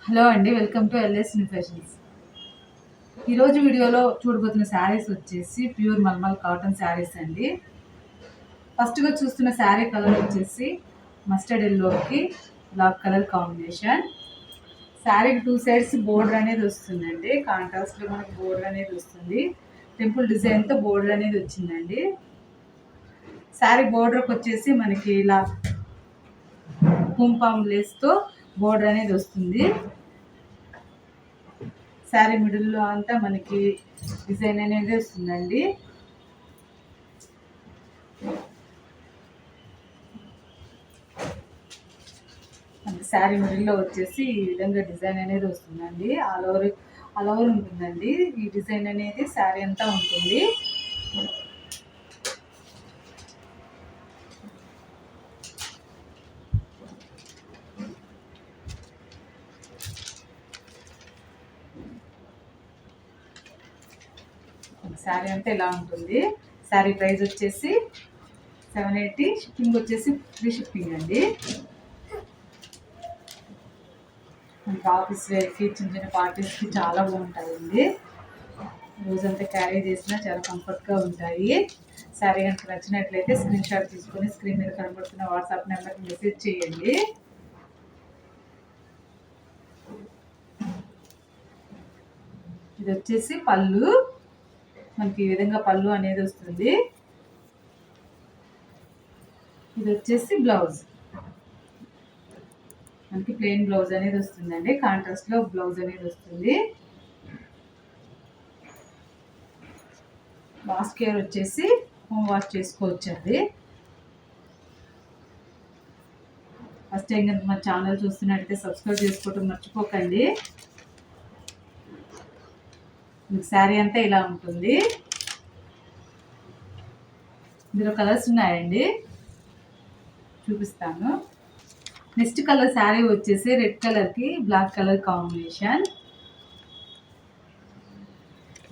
Hello అండి, welcome to LS new fashions. ఈరోజు వీడియోలో చూడబోతున్న శారీస్ వచ్చేసి ప్యూర్ మల్మల్ కాటన్ శారీస్ అండి. ఫస్ట్గా చూస్తున్న శారీ కలర్ వచ్చేసి మస్టర్డ్ ఎల్లోకి బ్లాక్ కలర్ కాంబినేషన్. శారీకి 2 సైడ్స్ బోర్డర్ అనేది వస్తుందండి. కాంట్రాస్ట్లో మనకి బోర్డర్ అనేది వస్తుంది. టెంపుల్ డిజైన్తో బోర్డర్ అనేది వచ్చిందండి. శారీ బోర్డర్కి వచ్చేసి మనకి ఇలా కుంపాం లేస్తో బోర్డర్ అనేది వస్తుంది. శారీ మిడిల్లో అంతా మనకి డిజైన్ అనేది వస్తుందండి. శారీ మిడిల్లో వచ్చేసి ఈ విధంగా డిజైన్ అనేది వస్తుందండి. ఆల్ ఓవర్ ఉంటుందండి ఈ డిజైన్ అనేది. శారీ అంతా ఉంటుంది. శారీ అంతా ఇలా ఉంటుంది. శారీ ప్రైస్ వచ్చేసి 780. షిప్పింగ్ వచ్చేసి ఫ్రీ షిప్పింగ్ అండి. మనకి ఆఫీస్ వేర్కి, చిన్న చిన్న పార్టీస్కి చాలా బాగుంటాయండి. రోజంతా క్యారీ చేసినా చాలా కంఫర్ట్గా ఉంటాయి. శారీ కనుక నచ్చినట్లయితే స్క్రీన్ షాట్ తీసుకొని స్క్రీన్ మీద కనబడుతున్న వాట్సాప్ నెంబర్కి మెసేజ్ చేయండి. ఇది వచ్చేసి పళ్ళు. మనకి ఈ విధంగా పళ్ళు అనేది వస్తుంది. ఇది వచ్చేసి బ్లౌజ్. మనకి ప్లెయిన్ బ్లౌజ్ అనేది వస్తుందండి. కాంట్రాస్ట్లో బ్లౌజ్ అనేది వస్తుంది. వాష్ కేర్ వచ్చేసి హోమ్ వాష్ చేసుకోవచ్చు అండి. ఫస్ట్ టైం కనుక మన ఛానల్ చూస్తున్నట్టయితే సబ్స్క్రైబ్ చేసుకోవటం మర్చిపోకండి. మీకు శారీ అంతా ఇలా ఉంటుంది. ఇందులో కలర్స్ ఉన్నాయండి, చూపిస్తాను. నెక్స్ట్ కలర్ శారీ వచ్చేసి రెడ్ కలర్కి బ్లాక్ కలర్ కాంబినేషన్.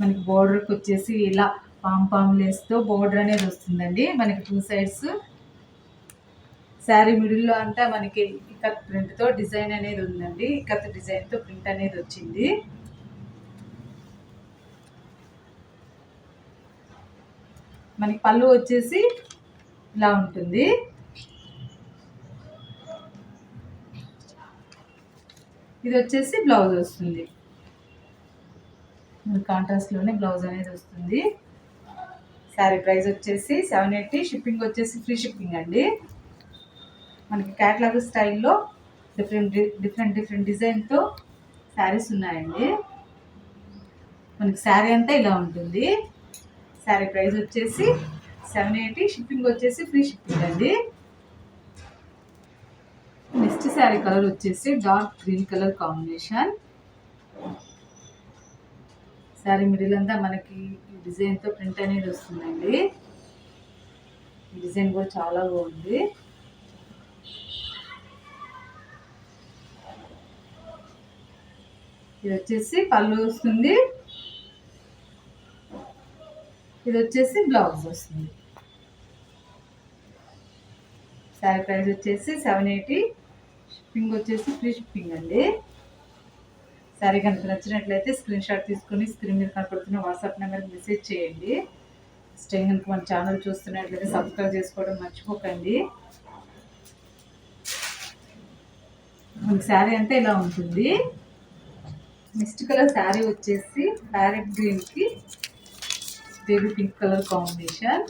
మనకి బోర్డర్కి వచ్చేసి ఇలా పామ్ లేస్తో బోర్డర్ అనేది వస్తుందండి. మనకి 2 సైడ్స్. శారీ మిడిల్లో అంతా మనకి ఇక్కత్ ప్రింట్తో డిజైన్ అనేది ఉందండి. ఇక్కత్ డిజైన్తో ప్రింట్ అనేది వచ్చింది. మనకి పళ్ళు వచ్చేసి ఇలా ఉంటుంది. ఇది వచ్చేసి బ్లౌజ్ వస్తుంది. కాంట్రాస్ట్లోనే బ్లౌజ్ అనేది వస్తుంది. శారీ ప్రైస్ వచ్చేసి 780. షిప్పింగ్ వచ్చేసి ఫ్రీ షిప్పింగ్ అండి. మనకి క్యాటలాగ్ స్టైల్లో డిఫరెంట్ డిజైన్తో శారీస్ ఉన్నాయండి. మనకి శారీ అంతా ఇలా ఉంటుంది. శారీ ప్రైస్ వచ్చేసి 780. షిప్పింగ్ వచ్చేసి ఫ్రీ షిప్పింగ్ అండి. నెక్స్ట్ శారీ కలర్ వచ్చేసి dark green colour combination. Sari middle అంతా మనకి ఈ డిజైన్తో ప్రింట్ అనేది వస్తుందండి. ఈ డిజైన్ కూడా చాలా బాగుంది. ఇది వచ్చేసి పళ్ళు వస్తుంది. ఇది వచ్చేసి బ్లౌజ్ వస్తుంది. శారీ ప్రైస్ వచ్చేసి 780. షిప్పింగ్ వచ్చేసి ఫ్రీ షిప్పింగ్ అండి. శారీ కనుక నచ్చినట్లయితే స్క్రీన్ షాట్ తీసుకొని స్క్రీన్ మీద కనపడుతున్న వాట్సాప్ నెంబర్కి మెసేజ్ చేయండి. ఫస్ట్ టైం కనుక మన ఛానల్ చూస్తున్నట్లయితే సబ్స్క్రైబ్ చేసుకోవడం మర్చిపోకండి. మనకి శారీ అంతా ఇలా ఉంటుంది. నెక్స్ట్ కలర్ శారీ వచ్చేసి ప్యారెట్ గ్రీన్కి బేబీ పింక్ కలర్ కాంబినేషన్.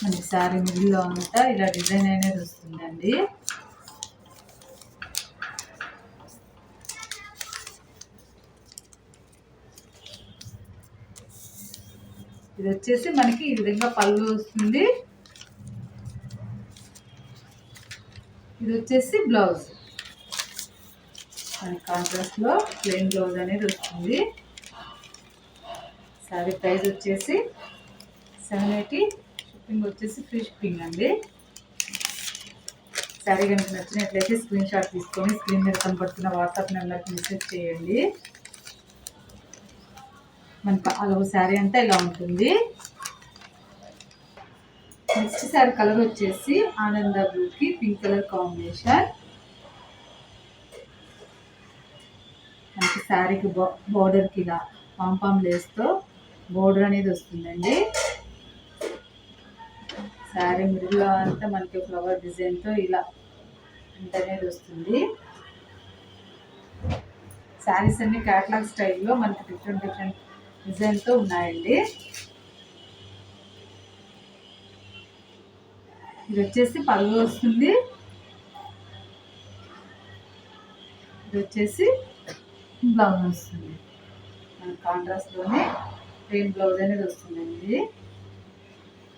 మనకి శారీ మిడిల్లో అంతా ఇలా డిజైన్ అనేది వస్తుందండి. ఇది వచ్చేసి మనకి ఈ విధంగా పళ్ళు వస్తుంది. ఇది వచ్చేసి బ్లౌజ్. మనకి కాంట్రాస్ట్లో ప్లెయిన్ బ్లౌజ్ అనేది వస్తుంది. శారీ ప్రైస్ వచ్చేసి 780. షిప్పింగ్ వచ్చేసి ఫ్రీ షిప్పింగ్ అండి. శారీ కనుక నచ్చినట్లయితే స్క్రీన్ షాట్ తీసుకొని స్క్రీన్ మీద కనపడుతున్న వాట్సాప్ నెంబర్కి మెసేజ్ చేయండి. మనకు అలా శారీ అంతా ఇలా ఉంటుంది. నెక్స్ట్ శారీ కలర్ వచ్చేసి ఆనంద బ్లూకి పింక్ కలర్ కాంబినేషన్. శారీకి బోర్డర్కి ఇలా పాంపాం లేస్తో బోర్డర్ అనేది వస్తుందండి. శారీ మిడిల్లో అంతా మనకి ఫ్లవర్ డిజైన్తో ఇలా ప్రింట్ అనేది వస్తుంది. శారీస్ అన్ని క్యాటలాగ్ స్టైల్లో మనకి డిఫరెంట్ డిజైన్తో ఉన్నాయండి. ఇది వచ్చేసి పళ్ళు వస్తుంది. ఇది వచ్చేసి బ్లౌజ్ వస్తుంది. మన కాంట్రాస్ట్లోనే ప్లెయిన్ బ్లౌజ్ అనేది వస్తుందండి.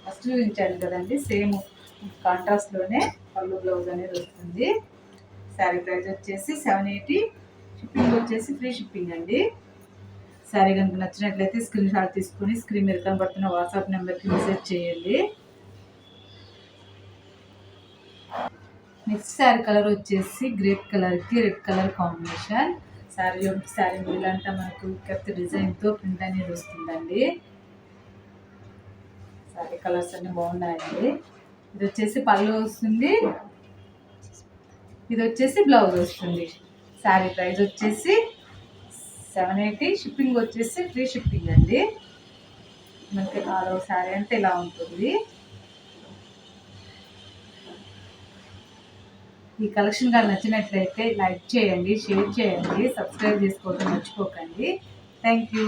ఫస్ట్ చూపించాను కదండి, సేమ్ కాంట్రాస్ట్లోనే పళ్ళు బ్లౌజ్ అనేది వస్తుంది. శారీ ప్రైస్ వచ్చేసి 780. షిప్పింగ్ వచ్చేసి ఫ్రీ షిప్పింగ్ అండి. శారీ కనుక నచ్చినట్లయితే స్క్రీన్ షాట్ తీసుకొని స్క్రీన్ మీద కనబడుతున్న వాట్సాప్ నెంబర్కి మెసేజ్ చేయండి. నెక్స్ట్ శారీ కలర్ వచ్చేసి గ్రేప్ కలర్కి red colour combination. Sari middle అంతా మనకు కత్తి డిజైన్తో ప్రింట్ అనేది వస్తుందండి. శారీ కలర్స్ అన్నీ బాగున్నాయండి. ఇది వచ్చేసి పళ్ళు వస్తుంది. ఇది వచ్చేసి బ్లౌజ్ వస్తుంది. శారీ ప్రైస్ వచ్చేసి 780. షిప్పింగ్ వచ్చేసి ఫ్రీ షిప్పింగ్ అండి. మనకి 4వ శారీ అంటే ఇలా ఉంటుంది. ఈ కలెక్షన్ కానీ నచ్చినట్లయితే లైక్ చేయండి, షేర్ చేయండి, సబ్స్క్రైబ్ చేసుకోవడం మర్చిపోకండి. Thank you.